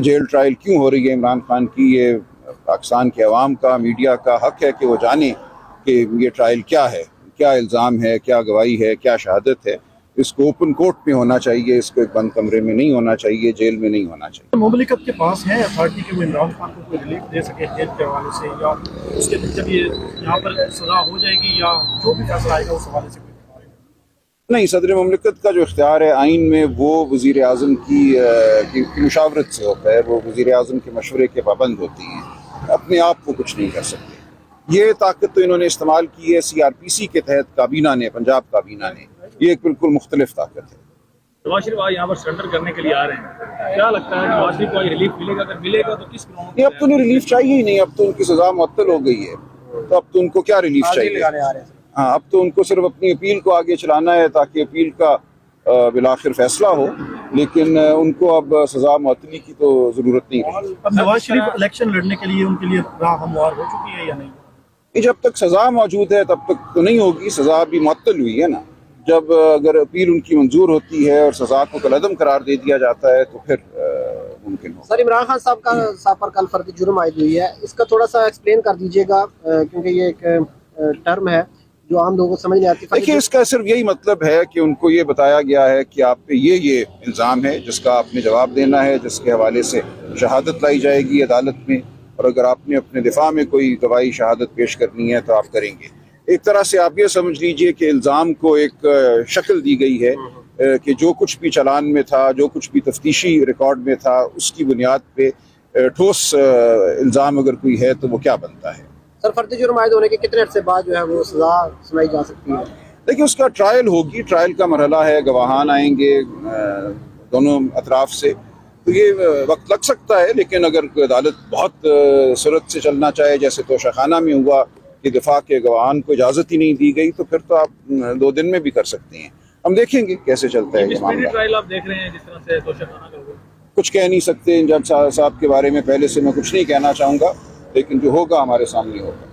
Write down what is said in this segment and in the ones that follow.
Jail trial क्यों हो रही है इमरान खान की, ये पाकिस्तान के अवाम का, मीडिया का हक है कि वो जाने कि ये ट्रायल क्या है, क्या इल्ज़ाम है, क्या गवाही है, क्या शहादत है। इसको ओपन कोर्ट में होना चाहिए, इसको एक बंद कमरे में नहीं होना चाहिए, जेल में नहीं होना चाहिए। मुमलिकत के पास है अथॉरिटी कि वो इमरान खान को कोई रिलीफ दे सके जेल के हवाले से, या उसके जब ये यहाँ पर सजा हो जाएगी या जो भी फैसला आएगा उस हवाले से? नहीं, सदर मुमलिकत का जो इख्तियार है आइन में वो वज़ीर आज़म की मुशावरत से होता है, वो वज़ीर आज़म के मशवरे के पाबंद होती हैं, अपने आप को कुछ नहीं कर सकते। ये ताकत तो इन्होंने इस्तेमाल की है CRPC के तहत काबीना ने, पंजाब काबीना ने, ये एक बिल्कुल मुख्तलिफ ताकत है। नवाज शरीफ यहाँ पर सरेंडर करने के लिए आ रहे हैं, क्या लगता है नवाज शरीफ को रिलीफ मिलेगा? अगर मिलेगा तो किस ग्राउंड पे? अब तो उन्हें रिलीफ चाहिए ही नहीं, अब तो उनकी सजा मुअत्तल हो गई है, तो अब तो उनको क्या रिलीफ चाहिए? हाँ, अब तो उनको सिर्फ अपनी अपील को आगे चलाना है ताकि अपील का बिलाखिर फैसला हो, लेकिन उनको अब सजा मुअत्तली की तो ज़रूरत नहीं रही। अब नवाज शरीफ इलेक्शन लड़ने के लिए उनके लिए राह हमवार हो चुकी है या नहीं? जब तक सजा मौजूद है तब तक तो नहीं होगी, सजा भी मुअत्तल हुई है ना। जब अगर अपील उनकी मंजूर होती है और सजा को कलअदम करार दे दिया जाता है तो फिर मुमकिन हो। सर, इमरान खान साहब पर कल फर्द जुर्म आयद हुई है, इसका थोड़ा सा एक्सप्लेन कर दीजिएगा, क्योंकि ये एक टर्म है जो आम लोगों को समझ नहीं आती। देखिए, इसका सिर्फ यही मतलब है कि उनको ये बताया गया है कि आप पे ये इल्ज़ाम है जिसका आपने जवाब देना है, जिसके हवाले से शहादत लाई जाएगी अदालत में, और अगर आपने अपने दिफा में कोई गवाही शहादत पेश करनी है तो आप करेंगे। एक तरह से आप ये समझ लीजिए कि इल्ज़ाम को एक शक्ल दी गई है कि जो कुछ भी चालान में था, जो कुछ भी तफ्तीशी रिकॉर्ड में था, उसकी बुनियाद पे ठोस इल्ज़ाम अगर कोई है तो वो क्या बनता है। सर, फर्द जुर्म आयद होने के कितने अरसे बाद जो है वो सजा सुनाई जा सकती है? देखिए, उसका ट्रायल होगी, ट्रायल का मरहला है, गवाहान आएंगे दोनों अतराफ से, तो ये वक्त लग सकता है। लेकिन अगर अदालत बहुत सुरत से चलना चाहे, जैसे तोशाखाना में हुआ कि दिफा के गवाहान को इजाज़त ही नहीं दी गई, तो फिर तो आप 2 दिन में भी कर सकते हैं। हम देखेंगे कैसे चलता है ये मामला। ट्रायल आप देख रहे हैं जिस तरह से तोशाखाना का हुआ, कुछ कह नहीं सकते जज साहब के बारे में, पहले से मैं कुछ नहीं कहना चाहूँगा, लेकिन जो होगा हमारे सामने होगा।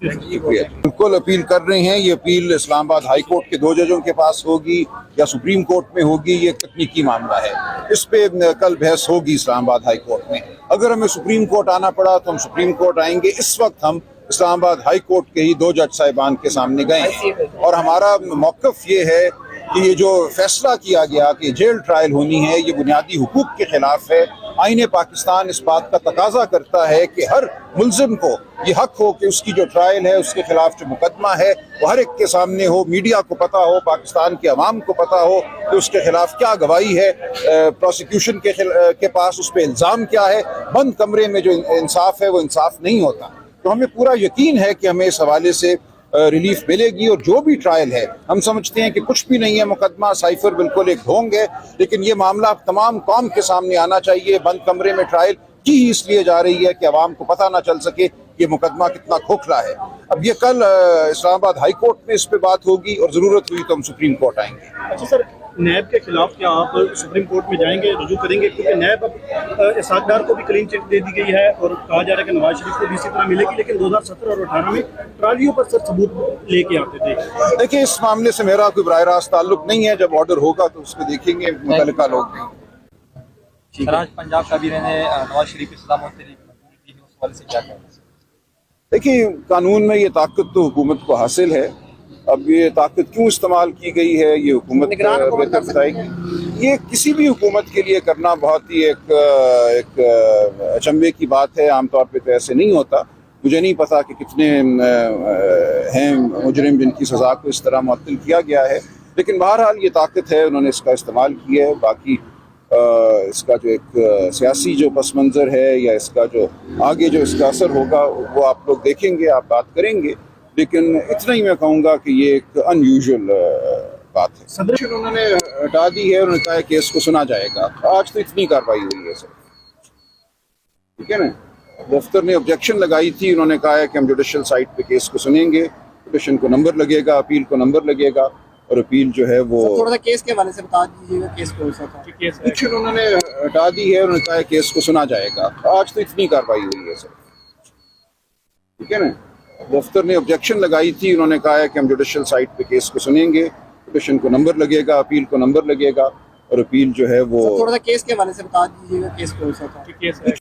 शुक्रिया। बिल्कुल अपील कर रहे हैं, ये अपील इस्लामाबाद हाई कोर्ट के 2 जजों के पास होगी या सुप्रीम कोर्ट में होगी, ये तकनीकी मामला है, इस पे कल बहस होगी इस्लामाबाद हाई कोर्ट में। अगर हमें सुप्रीम कोर्ट आना पड़ा तो हम सुप्रीम कोर्ट आएंगे। इस वक्त हम इस्लामाबाद हाई कोर्ट के ही 2 जज साहिबान के सामने गए हैं, और हमारा मौक़िफ़ ये है कि ये जो फैसला किया गया कि जेल ट्रायल होनी है, ये बुनियादी हुकूक के खिलाफ है। आईने पाकिस्तान इस बात का तकाजा करता है कि हर मुल्ज़िम को ये हक हो कि उसकी जो ट्रायल है, उसके खिलाफ जो मुकदमा है, वो हर एक के सामने हो, मीडिया को पता हो, पाकिस्तान के अवाम को पता हो कि उसके खिलाफ क्या गवाही है, प्रोसिक्यूशन के पास उस पर इल्ज़ाम क्या है। बंद कमरे में जो इंसाफ है वो इंसाफ नहीं होता। तो हमें पूरा यकीन है कि हमें इस हवाले से रिलीफ मिलेगी, और जो भी ट्रायल है, हम समझते हैं कि कुछ भी नहीं है मुकदमा, साइफर बिल्कुल एक ढोंग है, लेकिन ये मामला तमाम कौम के सामने आना चाहिए। बंद कमरे में ट्रायल की ही इसलिए जा रही है कि अवाम को पता ना चल सके कि मुकदमा कितना खोखला है। अब ये कल इस्लामाबाद हाई कोर्ट में इस पे बात होगी, और ज़रूरत हुई तो हम सुप्रीम कोर्ट आएंगे। अच्छा सर, नैब के खिलाफ क्या आप सुप्रीम कोर्ट में जाएंगे, रुजू करेंगे? क्योंकि नैब अब इसाकदार को भी क्लीन चिट दे दी गई है, और कहा जा रहा है कि नवाज शरीफ को भी इसी तरह मिलेगी, लेकिन 2017 और 18 में ट्रालियों पर सर सबूत लेके आते थे। देखिए, इस मामले से मेरा कोई बराह रास्त ताल्लुक नहीं है, जब ऑर्डर होगा तो उसको देखेंगे मुतल्लिका लोग। आज पंजाब काबीना ने नवाज शरीफ की सजा मुअत्तली की मंजूरी दी है, उस वाले से क्या कहना? देखिए, कानून में ये ताकत तो हुकूमत को हासिल है। अब ये ताकत क्यों इस्तेमाल की गई है ये हुकूमत बेहतर बताएगी। ये किसी भी हुकूमत के लिए करना बहुत ही एक अचंभे की बात है। आमतौर पे तो ऐसे नहीं होता। मुझे नहीं पता कि कितने हैं मुजरिम जिनकी सज़ा को इस तरह मुअत्तल किया गया है, लेकिन बहरहाल ये ताकत है, उन्होंने इसका इस्तेमाल किया है। बाकी इसका जो एक सियासी जो पस मंज़र है, या इसका जो आगे जो इसका असर होगा, वो आप लोग देखेंगे, आप बात करेंगे। लेकिन इतना ही मैं कहूँगा कि ये एक अनयूजुअल बात है। सदर उन्होंने हटा दी है, उन्होंने कहा है केस को सुना जाएगा। आज तो इतनी कार्रवाई हुई है सर, ठीक है ना। दफ्तर ने ऑब्जेक्शन लगाई थी, उन्होंने कहा है कि हम जुडिशल साइट पे केस को सुनेंगे, पिटिशन को नंबर लगेगा, अपील को नंबर लगेगा, और अपील जो है वो थोड़ा सा केस के हवाले से बता दीजिएगा, केस कौन सा था? पिटिशन उन्होंने हटा दी है, उन्होंने कहा है केस को सुना जाएगा। आज तो इतनी कार्रवाई हुई है सर, ठीक है ना। दफ्तर ने ऑब्जेक्शन लगाई थी, उन्होंने कहा है कि हम जुडिशल साइट पे केस को सुनेंगे, पिटिशन को नंबर लगेगा, अपील को नंबर लगेगा, اور अपील जो है वो थोड़ा सा केस के हवाले से बता दीजिएगा, केस कौन सा था? केस है